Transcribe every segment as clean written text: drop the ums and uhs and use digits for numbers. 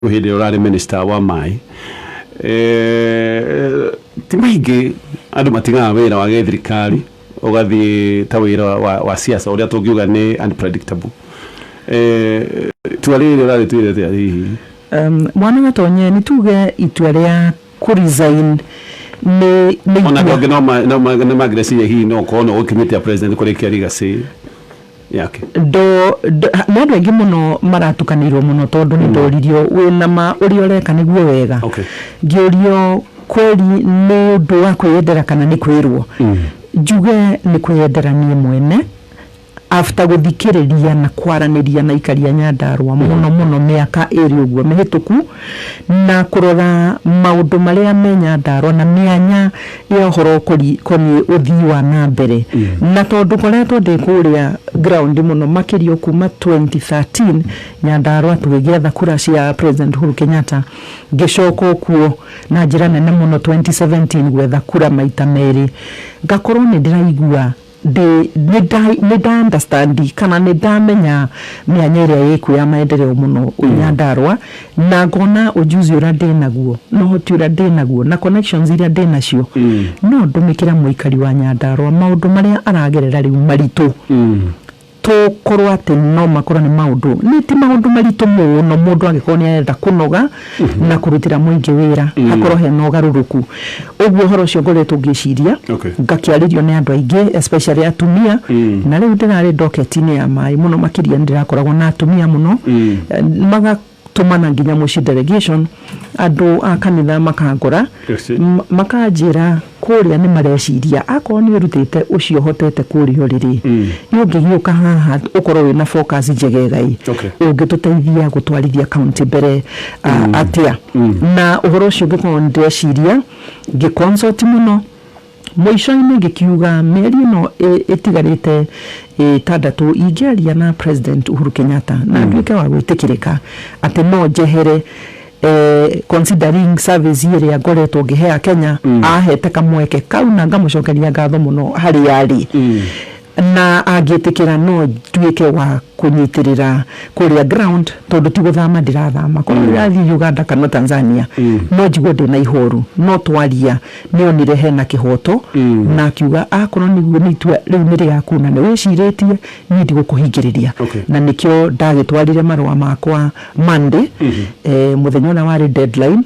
Uhinde urari minister wa mai ti maingi andu matigaga wira wa githirikari ugathi ta wira wa siasa uria tungiuga ni unpredictable tuarire urari twirete hihi mwana gatonye ni tuge itua ria ku resign ni ona goge no magresi hihi no kono ukimite president kurikia legacy yake nä andå aingä må no maratukanä muno tondå nä ndoririo wä na ma å rä oreka nä guo wega ngä å rio kweri nä å ndå wa kwĩyendera kana nä kwä rwo njuge nä kwĩyendera niä mwene after gũthikĩrĩria na kwaranĩria na ikaria Nyandarua muno mĩaka ĩrĩ ũguo mĩhĩtũku na kũrora maũndũ marĩa me Nyandarua na mĩanya ya ũhoro koniĩ ũthii wa na mbere na tondũ koretwo ndĩ kũrĩa ground muno makĩria kuma 2013 Nyandarua tũgĩgetha kura cia President Uhuru Kenyatta ngĩcoka kuo na njĩra nene muno 2017 gwetha kura maita merĩ ngakorwo nĩ ndĩraigua nĩ understand kana nĩ ndamenya mĩanya ĩrĩa ĩkuo ya maendeleo muno Nyandarua na ngona ujuzi ũrĩa ndĩ naguo no hoti ũrĩa ndĩ naguo na connections iria ndĩ nacio no ndũmĩkĩra mũikari wa Nyandarua maũndũ marĩa aragerera rĩu maritũ tukorwo atĩ no makorwo nĩ maũndũ nĩ ti maũndũ maritũ mũno mũndũ angĩkorwo nĩ arenda kũnoga na kũrutĩra mũingĩ wĩra hakorwo hena ũgarũrũku ũguo ũhoro ũcio ngoretwo ngĩciria ngakĩarĩrio nĩ andũ aingĩ especially atumia na rĩu ndĩrarĩ docket-inĩ ya maĩ mũno makĩria ndĩrakoragwo na atumia mũno magatũmana nginya mũciĩ delegation andũ a kanitha makangora makanjĩra kũrĩa nĩ mareciria akorwo nĩ ũrutĩte ũcio hotete kũrĩa rĩrĩ ũngĩgĩũka haha ũkorwo wĩna focus njegegai ũngĩtũteithia gũtwarithia county mbere atĩa na ũhoro ũcio ngĩkorwo ndĩreciria ngĩconsult mũno mũico-inĩ ngĩkiuga mĩeri ĩno ĩtigarĩte ĩtandatũ ingĩaria na President Uhuru Kenyatta na nduĩke wa gwĩtĩkĩrĩka atĩ no njehere considering service ĩrĩa ngoretwo ngĩhea Kenya ahete kamweke kau na ngamũcokeria ngatho mũno harĩ yarĩ na angĩtĩkĩra no nduĩke wa kũnyitĩrĩra kũrĩa ground tondũ ti gũthama ndĩrathama korwo ndĩrathiĩ Uganda kana Tanzania no njigua ndĩ na ihoru no twaria nĩonire hena kĩhoto na akiuga akorwo nĩguo nĩ itua rĩu nĩ rĩaku na nĩ wĩcirĩtie niĩ ndigũkũhingĩrĩria na nĩkĩo ndagĩtwarire marũa makwa Monday mũthenya ũrĩa warĩ deadline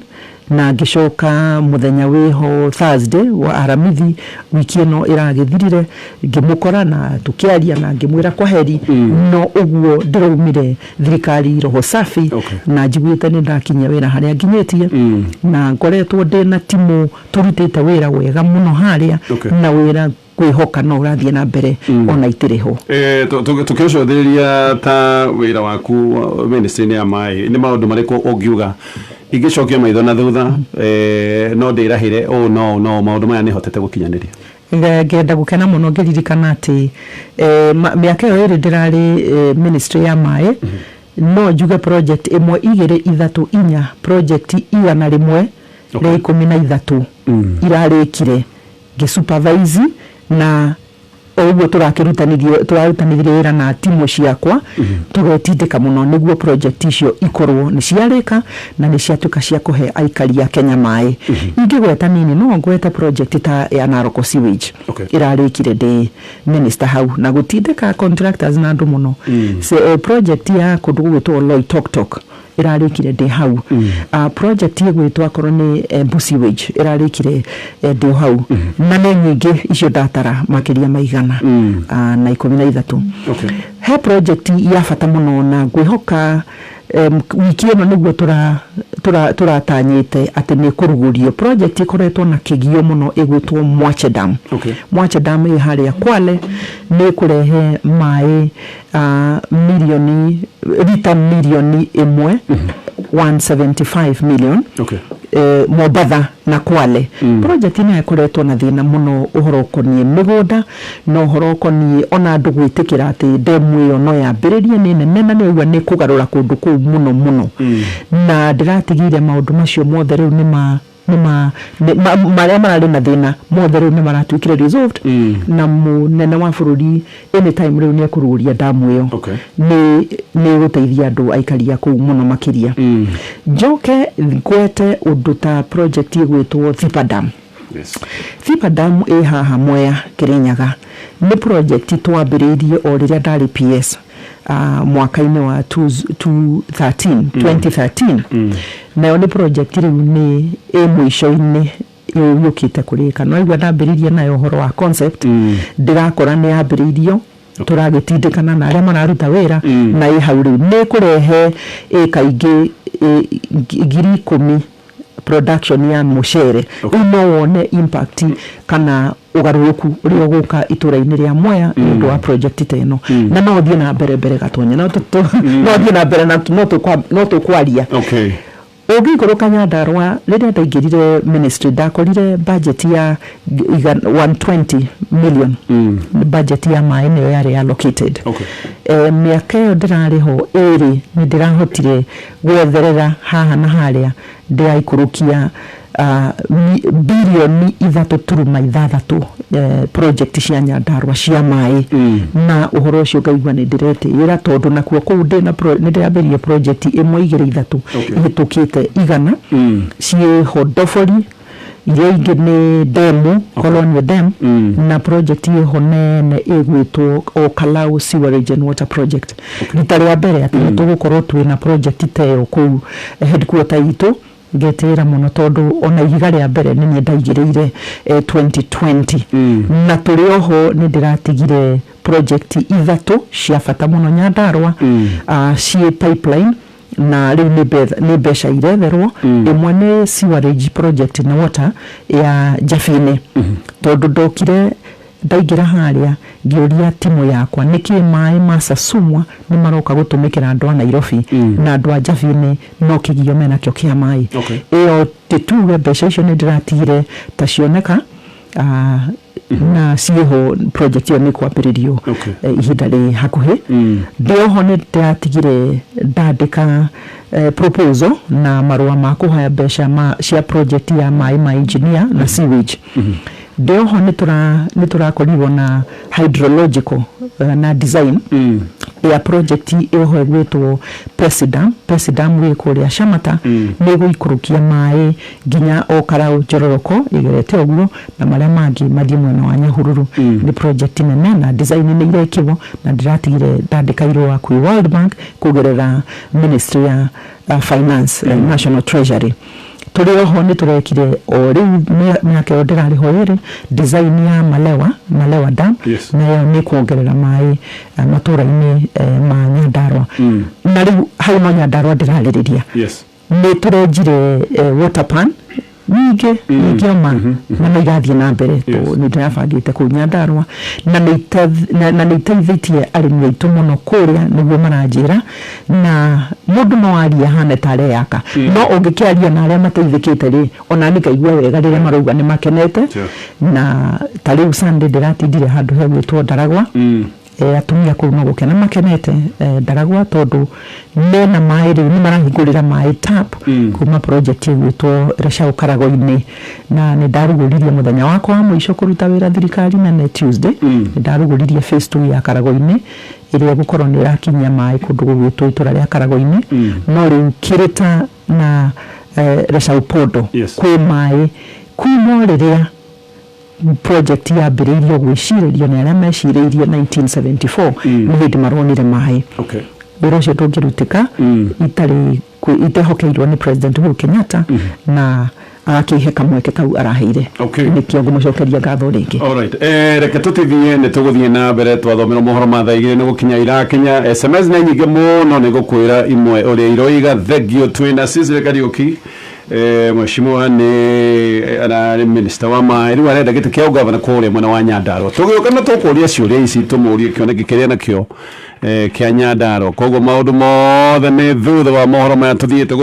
na ngĩcoka muthenya wĩho Thursday wa aramithi wiki ĩno ĩragĩthirire ngĩmũkora na tũkĩaria na ngĩmwĩra kwaheri no ũguo ndĩraumire thirikari roho safi na njiguĩte nĩ ndakinya wĩra harĩa nginyĩtie na ngoretwo ndĩ na timu tũrutĩte wĩra wega mũno harĩa na wĩra kwĩhoka no ũrathiĩ na mbere ona itirĩ ho tukĩcothĩrĩria ta wĩra waku ministry-inĩ ya maĩ nĩ maũndũ marĩkũ ũngiuga ingĩcokia maitho na thutha no ndĩrahĩre no maũndũ maya nĩ hotete gũkinyanĩria ngenda gũkena mũno ngĩririkana atĩ mĩaka ĩyo ĩrĩ ndĩrarĩ ministry ya maĩ no njuge project ĩmwe igĩrĩ ithatũ inya project igana rĩmwe rĩa 13 irarĩkire ngĩsupervise na ũguo tũrarutanĩrie wĩra na timu ciakwa tũgetindĩka mũno nĩguo project icio ikorwo nĩ ciarĩka na nĩ ciatuĩka cia kũhe aikari a Kenya maĩ ingĩgweta nini no ngweta project ta ya Narok sewage ĩrarĩkire ndĩ minister hau na gũtindĩka contractors na andũ mũno project ya kũndũ gũgwĩtwo Loitoktok ĩrarĩkire ndĩ hau project ĩgwĩtwo akorwo nĩ sewage ĩrarĩkire ndĩ hau na nĩ nyingĩ icio ndatara makĩria maigana na 13 he project ya bata mũno na ngwĩhoka wiki ĩno nĩguo tũratanyĩte atĩ nĩ kũrugũrio project ĩkoretwo na kĩgio mũno ĩgwĩtwo Mwache Dam ĩ harĩa Kwale nĩ kũrehe maĩ lita milioni 175 million Mombasa na Kwale project ĩno ĩkoretwo na thĩna mũno ũhoro ũkoniĩ mĩgũnda na ũhoro ũkoniĩ ona andũ gwĩtĩkĩra atĩ ndemu ĩyo no yambĩrĩrie nĩ nene na nĩ ũigua nĩ kũgarũra kũndũ kũu mũno na ndĩratigire maũndũ macio mothe rĩu nĩ marĩa mararĩ na thĩna mothe rĩu nĩ maratuĩkire resolved na mũnene wa bũrũri anytime rĩu nĩ ekũrũria damu ĩyo nĩ gũteithia andũ aikaria kũu mũno makĩria njoke ngwete ũndũ ta project ĩgwĩtwo Thipa Dam. Thipa Dam ĩ haha Mwea Kĩrĩnyaga nĩ project twambĩrĩirie o rĩrĩa ndarĩ PS mwaka-inĩ wa 2013 nayo nĩ project rĩu nĩ mũico-inĩ yũkĩte kũrĩka no igua ndambĩrĩirie nayo ũhoro wa concept ndĩrakora nĩ yambĩrĩirio tũragĩtindĩkana na arĩa mararuta wĩra na ĩ hau rĩu nĩ kũrehe kaingĩ 10,000 production ya mũcere no wone impact kana ugarũrũku ũrĩa ũgũka itũra-inĩ rĩa Mwea nĩũndũ wa project ta ĩno na no thiĩ na mbere gatonya no thiĩ na mbere na no tũkwaria ũngĩikũrũka Nyandarũa rĩrĩa ndaingĩrire ministry ndakorire budget ya 120 million budget ya maĩ nĩyo yarĩ allocated mĩaka ĩyo ndĩrarĩ ho ĩrĩ nĩ ndĩrahotire gwetherera haha na harĩa ndĩraikũrũkia bilioni 3.6 project cia Nyandarũa cia maĩ na ũhoro ũcio ngaigua nĩ ndĩretĩĩra tondũ nakuo kũu nĩ ndĩrambĩrĩria project ĩmwe 2-3 ihĩtũkĩte igana ciĩho ndobori iria ingĩ nĩ demu Colonial Dam na project ĩho nene ĩgwĩtwo Kalau Sewerage and Water Project rita rĩa mbere atĩ tũgũkorwo twĩna project ta ĩyo kũu headquarter itũ ngetĩra mũno tondũ ona ihiga rĩa mbere nĩ ndaigĩrĩire 2020 na tũrĩ oho nĩ ndĩratigire project 3 cia bata mũno Nyandarũa ciĩ pipeline na rĩu nĩ mbeca iretherwo ĩmwe nĩ sewerage project na water ya Njabine tondũ ndokire ndaingĩra harĩa ngĩũria timu yakwa nĩkĩ maĩ ma Sasumwa nĩ maroka gũtũmĩkĩra andũ a Nairobi na andũ a Njabine no kĩgio menakĩo kĩa maĩ ĩyo tĩtuge mbeca icio nĩ ndĩratigire ta cioneka na ciĩho project ĩyo nĩ kwambĩrĩrio ihinda rĩ hakuhĩ ndĩoho nĩ ndĩratigire ndandĩka proposal na marũa ma kũhaya mbeca cia project ya maĩ ma engineer na sewage ndĩoho nĩ tũrakorirwo na hydrological na design ya project ĩho ĩgwĩtwo Pesidam wĩ kũrĩa Shamata nĩ gũikũrũkia maĩ nginya o Kalau Njororoko ĩgerete ũguo na marĩa mangĩ mathiĩ mwena wa Nyahururu nĩ project nene na design nĩ irekĩrwo na ndĩratigire ndandĩka irũa kwĩ World Bank kũgerera Ministry ya Finance National Treasury tũrĩ oho nĩ tũrekire o rĩu mĩaka ĩyo ndĩrarĩ ho ĩrĩ design ya Malewa Dam nayo nĩ kuongerera maĩ matũra-inĩ ma Nyandarũa na rĩu hau no Nyandarũa ndĩrarĩrĩria nĩ tũrenjire water pan nyingĩ oma na nĩ irathiĩ na mbere nĩ ndĩrabangĩte kũu Nyandarũa na nĩ iteithĩtie arĩmi aitũ mũno kũrĩa nĩguo maranjĩra na mũndũ no aria hane ta areyaka no ũngĩkĩaria na arĩa mateithĩkĩte rĩ ona nĩ ngaigua wega rĩrĩa marauga nĩ makenete na ta rĩu Sunday ndĩratindire handũ hegwĩtwo Ndaragwa atumia kũu no gũkena makenete Ndaragwa tondũ mena maĩ rĩu nĩ marahingũrĩra maĩ tap kuma project ĩgwĩtwo Reshaũ Karago-inĩ na nĩ ndarugũririe mũthenya wakwa wa mũico kũruta wĩra thirikari nene Tuesday nĩ ndarugũririe phase 2 ya Karago-inĩ ĩrĩa gũkorwo nĩ ĩrakinyia maĩ kũndũ gũgwĩtwo itũra rĩa Karago-inĩ no rĩu Kĩrĩta na Reshaũ Pondo kwĩ maĩ kuma rĩrĩa project yambĩrĩirio gwĩcirĩrio nĩ arĩa mecirĩirie 1974 nĩ hĩndĩ maronire maĩ wĩra ũcio ndũngĩrutĩka itehokeirwo nĩ President Uhuru Kenyatta na agakĩhe kamweke kau araheire nĩkĩo ngũmũcokeria ngatho rĩngĩ reke tũtithie nĩ tũgũthiĩ na mbere twathomerwo mohoro ma thaa igĩrĩ nĩ gũkinya irakinya SMS nĩ nyingĩ mũno nĩ gũkwĩra imwe ũrĩa iroiga thengio twĩna Sicily Kariuki mheshimiwa ni minister wa maĩ rĩu arenda gĩtĩ kĩa ũgavana kũrĩa mwena wa Nyandarũa tũgĩũka na tũkũria ciũria ici tũmũrie kĩoneki kĩrĩa nakĩo kĩa Nyandarũa koguo maũndũ mothe nĩ thutha wa mohoro maya tũthiĩte